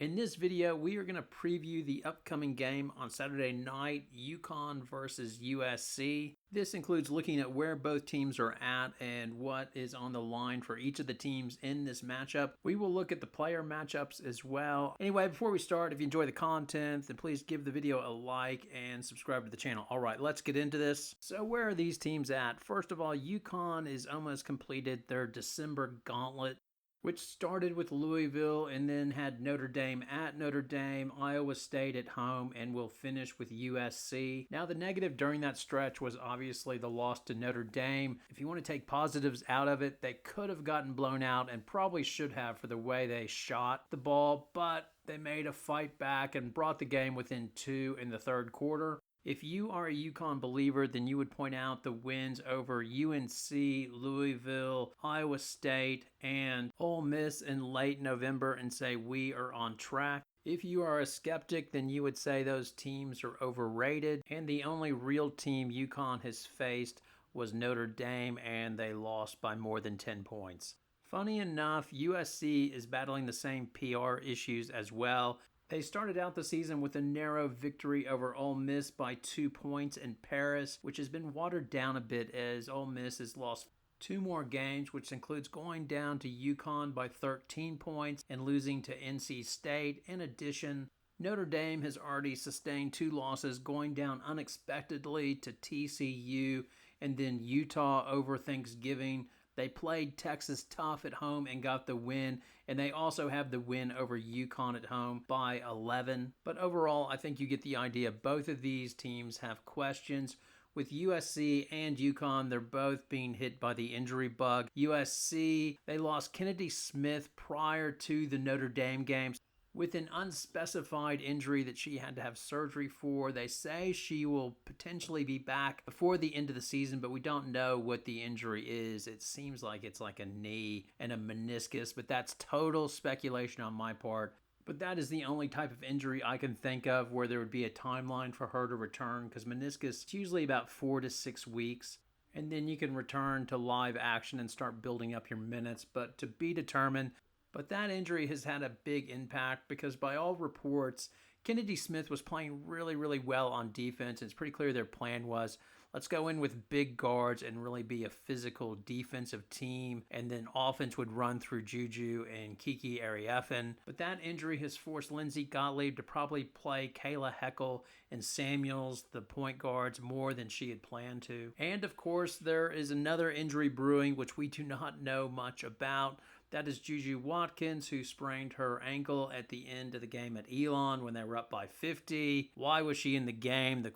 In this video, we are going to preview the upcoming game on Saturday night, UConn versus USC. This includes looking at where both teams are at and what is on the line for each of the teams in this matchup. We will look at the player matchups as well. Anyway, before we start, if you enjoy the content, then please give the video a like and subscribe to the channel. All right, let's get into this. So where are these teams at? First of all, UConn is almost completed their December gauntlet, which started with Louisville and then had Notre Dame at Notre Dame, Iowa State at home, and will finish with USC. Now, the negative during that stretch was obviously the loss to Notre Dame. If you want to take positives out of it, they could have gotten blown out and probably should have for the way they shot the ball, but they made a fight back and brought the game within 2 in the third quarter. If you are a UConn believer, then you would point out the wins over UNC, Louisville, Iowa State, and Ole Miss in late November and say we are on track. If you are a skeptic, then you would say those teams are overrated, and the only real team UConn has faced was Notre Dame, and they lost by more than 10 points. Funny enough, USC is battling the same PR issues as well. They started out the season with a narrow victory over Ole Miss by 2 points in Paris, which has been watered down a bit as Ole Miss has lost 2 more games, which includes going down to UConn by 13 points and losing to NC State. In addition, Notre Dame has already sustained 2 losses, going down unexpectedly to TCU and then Utah over Thanksgiving. They played Texas tough at home and got the win, and they also have the win over UConn at home by 11. But overall, I think you get the idea. Both of these teams have questions. With USC and UConn, they're both being hit by the injury bug. USC, they lost Kennedy Smith prior to the Notre Dame games with an unspecified injury that she had to have surgery for. They say she will potentially be back before the end of the season, but we don't know what the injury is. It seems like it's like a knee and a meniscus, but that's total speculation on my part. But that is the only type of injury I can think of where there would be a timeline for her to return, because meniscus is usually about 4 to 6 weeks. And then you can return to live action and start building up your minutes, but to be determined. But that injury has had a big impact because by all reports, Kennedy Smith was playing really well on defense. It's pretty clear their plan was, let's go in with big guards and really be a physical defensive team. And then offense would run through Juju and Kiki Arieffin. But that injury has forced Lindsey Gottlieb to probably play Kayla Heckel and Samuels, the point guards, more than she had planned to. And of course, there is another injury brewing, which we do not know much about. That is Juju Watkins, who sprained her ankle at the end of the game at Elon when they were up by 50. Why was she in the game?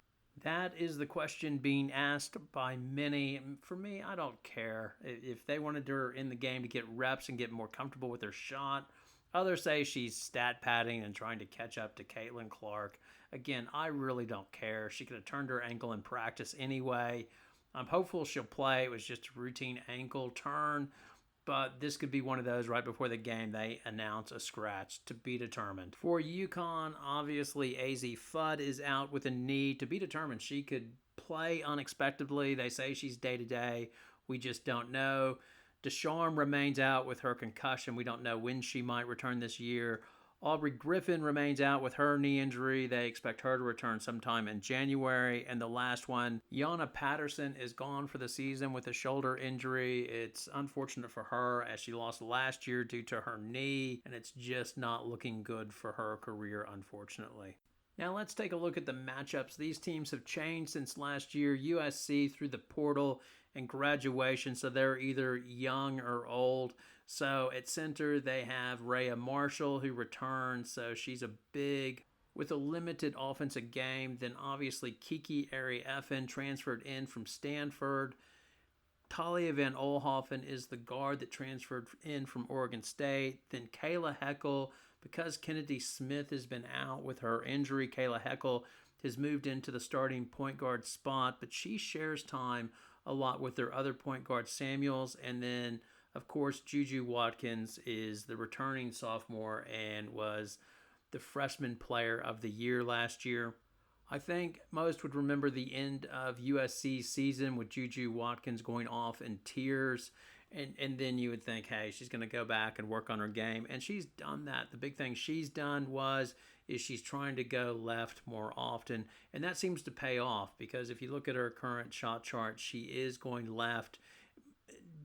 That is the question being asked by many. For me, I don't care. If they wanted her in the game to get reps and get more comfortable with her shot, others say she's stat padding and trying to catch up to Caitlin Clark. Again, I really don't care. She could have turned her ankle in practice anyway. I'm hopeful she'll play. It was just a routine ankle turn. But this could be one of those right before the game they announce a scratch, to be determined. For UConn, obviously Azzi Fudd is out with a knee, to be determined. She could play unexpectedly. They say she's day-to-day. We just don't know. Deschamps remains out with her concussion. We don't know when she might return this year. Aubrey Griffin remains out with her knee injury. They expect her to return sometime in January. And the last one, Yana Patterson, is gone for the season with a shoulder injury. It's unfortunate for her as she lost last year due to her knee, and it's just not looking good for her career, unfortunately. Now let's take a look at the matchups. These teams have changed since last year. USC through the portal and graduation, so they're either young or old. So at center, they have Rhea Marshall, who returns, so she's a big with a limited offensive game. Then obviously Kiki Arieffin transferred in from Stanford. Talia Van Olhoffen is the guard that transferred in from Oregon State. Then Kayla Heckel, because Kennedy Smith has been out with her injury, Kayla Heckel has moved into the starting point guard spot, but she shares time a lot with their other point guard, Samuels. And then, of course, Juju Watkins is the returning sophomore and was the freshman player of the year last year. I think most would remember the end of USC's season with Juju Watkins going off in tears And then you would think, hey, she's going to go back and work on her game, and she's done that. The big thing she's done is she's trying to go left more often, and that seems to pay off because if you look at her current shot chart, she is going left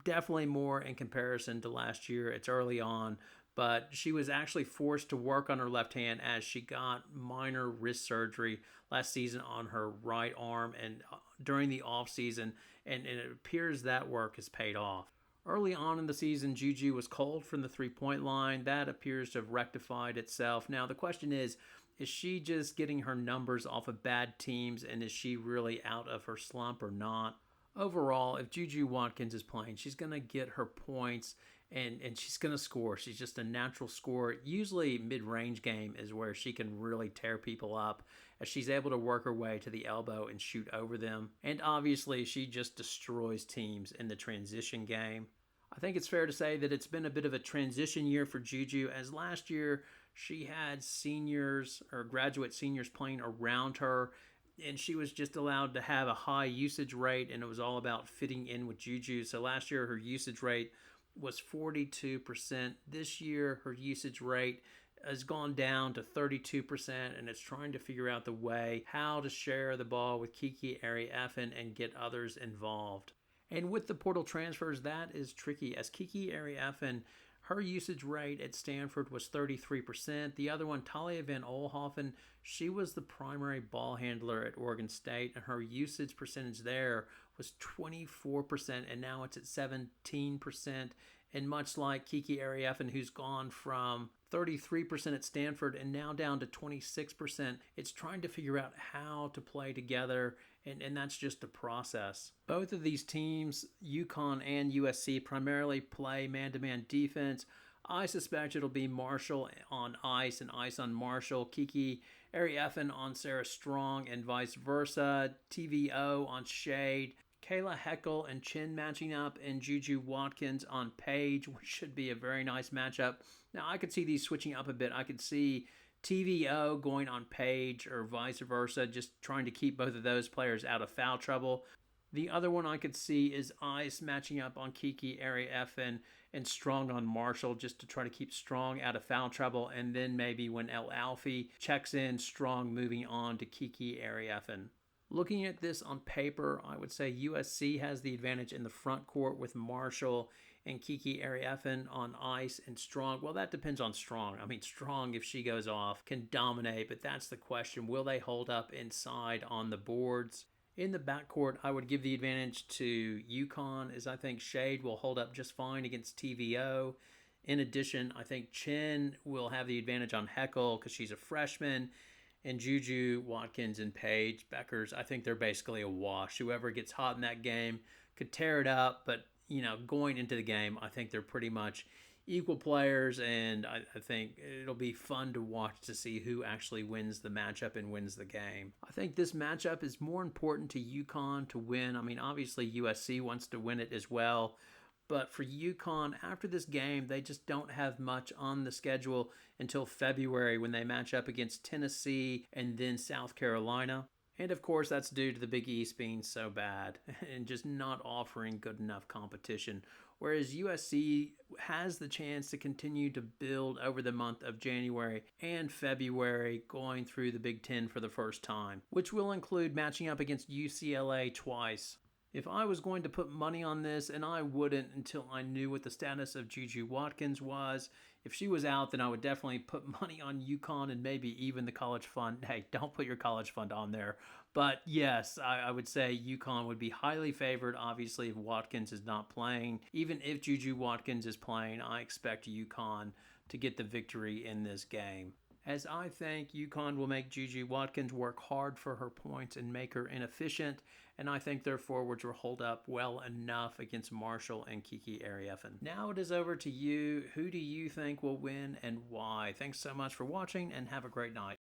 definitely more in comparison to last year. It's early on, but she was actually forced to work on her left hand as she got minor wrist surgery last season on her right arm and during the off season, and it appears that work has paid off. Early on in the season, Juju was cold from the three-point line. That appears to have rectified itself. Now, the question is she just getting her numbers off of bad teams, and is she really out of her slump or not? Overall, if Juju Watkins is playing, she's going to get her points and she's going to score. She's just a natural scorer. Usually mid-range game is where she can really tear people up as she's able to work her way to the elbow and shoot over them. And obviously, she just destroys teams in the transition game. I think it's fair to say that it's been a bit of a transition year for Juju, as last year she had seniors or graduate seniors playing around her, and she was just allowed to have a high usage rate, and it was all about fitting in with Juju. So last year her usage rate was 42%. This year her usage rate has gone down to 32%, and it's trying to figure out the way how to share the ball with Kiki Arieffin and get others involved. And with the portal transfers, that is tricky, as Kiki Arieffin, her usage rate at Stanford was 33%. The other one, Talia Van Oelhoffen, she was the primary ball handler at Oregon State, and her usage percentage there was 24%, and now it's at 17%. And much like Kiki Arieffin, who's gone from 33% at Stanford and now down to 26%, it's trying to figure out how to play together, and that's just a process. Both of these teams, UConn and USC, primarily play man-to-man defense. I suspect it'll be Marshall on Ice and Ice on Marshall, Kiki Arieffin on Sarah Strong, and vice versa, TVO on Shade, Kayla Heckel and Chin matching up, and Juju Watkins on Page, which should be a very nice matchup. Now, I could see these switching up a bit. I could see TVO going on Page or vice versa, just trying to keep both of those players out of foul trouble. The other one I could see is Ice matching up on Kiki Arieffin and Strong on Marshall, just to try to keep Strong out of foul trouble. And then maybe when El Alfie checks in, Strong moving on to Kiki Arieffin. Looking at this on paper, I would say USC has the advantage in the front court with Marshall and Kiki Arieffin on Ice and Strong. Well, that depends on Strong. I mean, Strong, if she goes off, can dominate, but that's the question. Will they hold up inside on the boards? In the backcourt, I would give the advantage to UConn, as I think Shade will hold up just fine against TVO. In addition, I think Chin will have the advantage on Heckel because she's a freshman. And Juju, Watkins, and Paige, Beckers, I think they're basically a wash. Whoever gets hot in that game could tear it up, but going into the game, I think they're pretty much equal players, and I think it'll be fun to watch to see who actually wins the matchup and wins the game. I think this matchup is more important to UConn to win. I mean, obviously USC wants to win it as well, but for UConn, after this game, they just don't have much on the schedule until February when they match up against Tennessee and then South Carolina. And of course, that's due to the Big East being so bad and just not offering good enough competition. Whereas USC has the chance to continue to build over the month of January and February, going through the Big Ten for the first time, which will include matching up against UCLA twice. If I was going to put money on this, and I wouldn't until I knew what the status of Juju Watkins was, if she was out, then I would definitely put money on UConn and maybe even the college fund. Hey, don't put your college fund on there. But yes, I would say UConn would be highly favored, obviously, if Watkins is not playing. Even if Juju Watkins is playing, I expect UConn to get the victory in this game, as I think UConn will make Juju Watkins work hard for her points and make her inefficient, and I think their forwards will hold up well enough against Marshall and Kiki Arieffin. Now it is over to you. Who do you think will win and why? Thanks so much for watching, and have a great night.